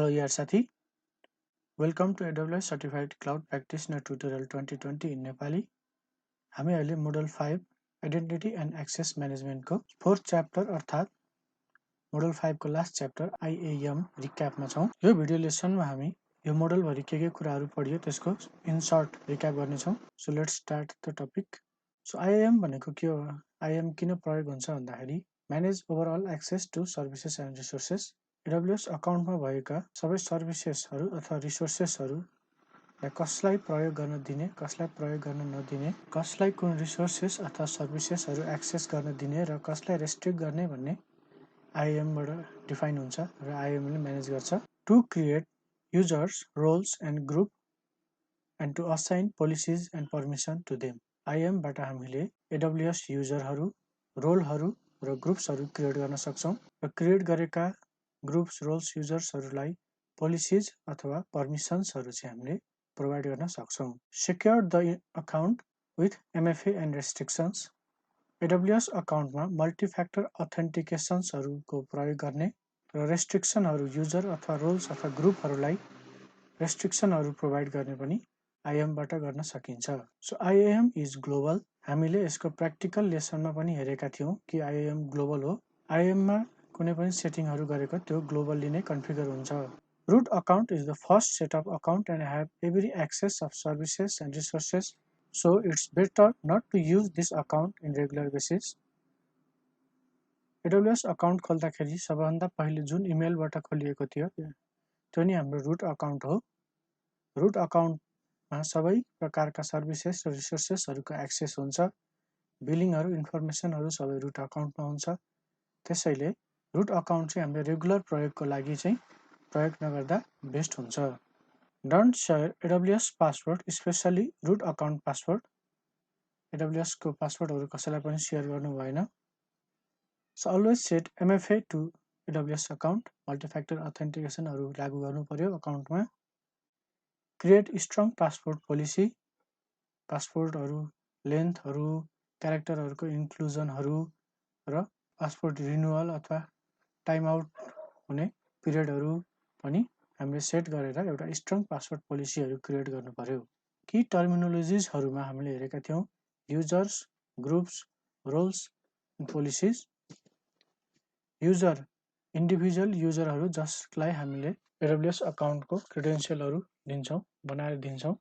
Hello Ersathi. Welcome to AWS Certified Cloud Practitioner Tutorial 2020 in Nepali. हामी अहिले Module-5 Identity and Access Management को 4th chapter अर्थात् Module-5 को last chapter IAM recap मा छौं। यो भिडियो लेसनमा हामी यो मोडल भरि के कुराहरु पढियो त्यसको in short recap गर्ने छौं। So let's start the topic. So IAM भनेको के हो? IAM किन प्रयोग हुन्छ भन्दाखेरि manage overall access to services and resources. AWS अकाउन्टमा भएका सबै सर्भिसेसहरु अथवा रिसोर्सेसहरुलाई कसलाई प्रयोग गर्न दिने, कसलाई प्रयोग गर्न नदिने, कसलाई कुन रिसोर्सेस अथवा सर्भिसेसहरु एक्सेस गर्न दिने र कसलाई रेस्ट्रिक्ट गर्ने भन्ने IAM बाट डिफाइन हुन्छ र IAM ले म्यानेज गर्छ। To create users, roles and group and to assign policies and permission to them. IAM बाट हामीले AWS युजरहरु, रोलहरु र ग्रुप्सहरु क्रिएट गर्न सक्छौं र क्रिएट गरेका ग्रुप्स, रोल्स, युजर्सहरुलाई पोलिसिज अथवा पर्मिशन्सहरु चाहिँ हामीले प्रोवाइड गर्न सक्छौं। Secure the account with MFA and restrictions. AWS अकाउन्टमा multi-factor अथेन्टिकेशन्सहरुको प्रयोग गर्ने र रेस्ट्रिक्सनहरु युजर अथवा रोल्स अथवा ग्रुपहरुलाई रेस्ट्रिक्सनहरु प्रोवाइड गर्ने पनि IAM बाट गर्न सकिन्छ। So IAM is global. हामीले यसको प्र्याक्टिकल लेसनमा पनि हेरेका थियौं कि IAM ग्लोबल हो। IAM मा कुनै पनि सेटिङहरु गरेको त्यो ग्लोबली नै कन्फिगर हुन्छ। Root account is the first set of account and have every access of services and resources. So it's better not to use this account in regular basis. AWS account खोल्दाखेरि सबभन्दा पहिले जुन इमेलबाट खोलिएको थियो त्यो नि हाम्रो root account हो। Root account मा सबै प्रकारका सर्भिसेस र रिसोर्सेसहरुको एक्सेस हुन्छ। बिलिङहरु, इन्फर्मेसनहरु सबै root account मा हुन्छ। त्यसैले root account चाहिँ हामीले रेगुलर प्रयोगको लागि चाहिँ प्रयोग नगर्दा बेस्ट हुन्छ। Don't share AWS password, especially root account password. AWS को पासवर्डहरु कसैलाई पनि शेयर गर्नु भएन। So always set MFA to AWS account. Multi-factor authentication हरु लागू गर्नु पर्यो अकाउन्टमा। Create strong password policy. पासवर्डहरु, लेन्थहरु, क्यारेक्टरहरुको इन्क्लुजनहरु र पासवर्ड रिन्युअल अथवा टाइम आउट हुने पिरियडहरु पनि हामीले सेट गरेर एउटा स्ट्रङ पासवर्ड पोलिसीहरु क्रिएट गर्नु पर्यो। की टर्मिनोलोजिजहरुमा हामीले हेरेका थियौं users, groups, roles and policies. User individual युजरहरु जसलाई हामीले AWS अकाउन्टको क्रेडेन्शियलहरु दिन्छौं, बनाएर दिन्छौं।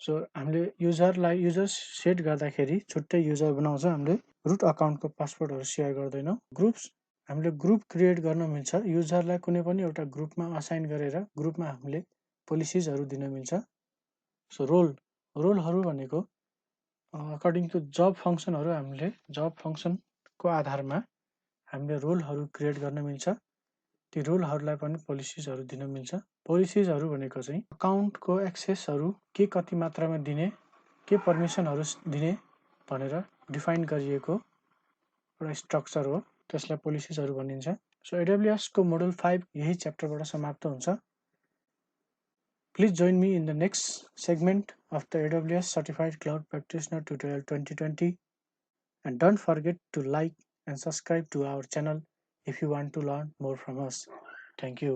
सो हामीले युजर सेट गर्दाखेरि छुट्टै युजर बनाउँछ। हामीले रुट अकाउन्टको पासवर्डहरु शेयर गर्दैनौं। ग्रुप्स हामीले ग्रुप क्रिएट गर्न मिल्छ। युजरलाई कुनै पनि एउटा ग्रुपमा असाइन गरेर ग्रुपमा हामीले पोलिसिजहरु दिन मिल्छ। सो रोलहरु भनेको अकर्डिङ टु जब फंक्सनहरु हामीले जब फंक्सनको आधारमा हामीले रोलहरु क्रिएट गर्न मिल्छ। ती रोलहरुलाई पनि पोलिसिजहरु दिन मिल्छ। पोलिसिजहरु भनेको चाहिँ अकाउन्टको एक्सेसहरु के कति मात्रामा दिने, के पर्मिसनहरु दिने भनेर डिफाइन गरिएको एउटा स्ट्रक्चर हो। त्यसलाई पोलिसिजहरु भनिन्छ। सो AWS को मोडुल 5 यही च्याप्टरबाट समाप्त हुन्छ। Please join me in the next segment of the AWS Certified Cloud Practitioner Tutorial 2020 and don't forget to like and subscribe to our channel if you want to learn more from us. Thank you.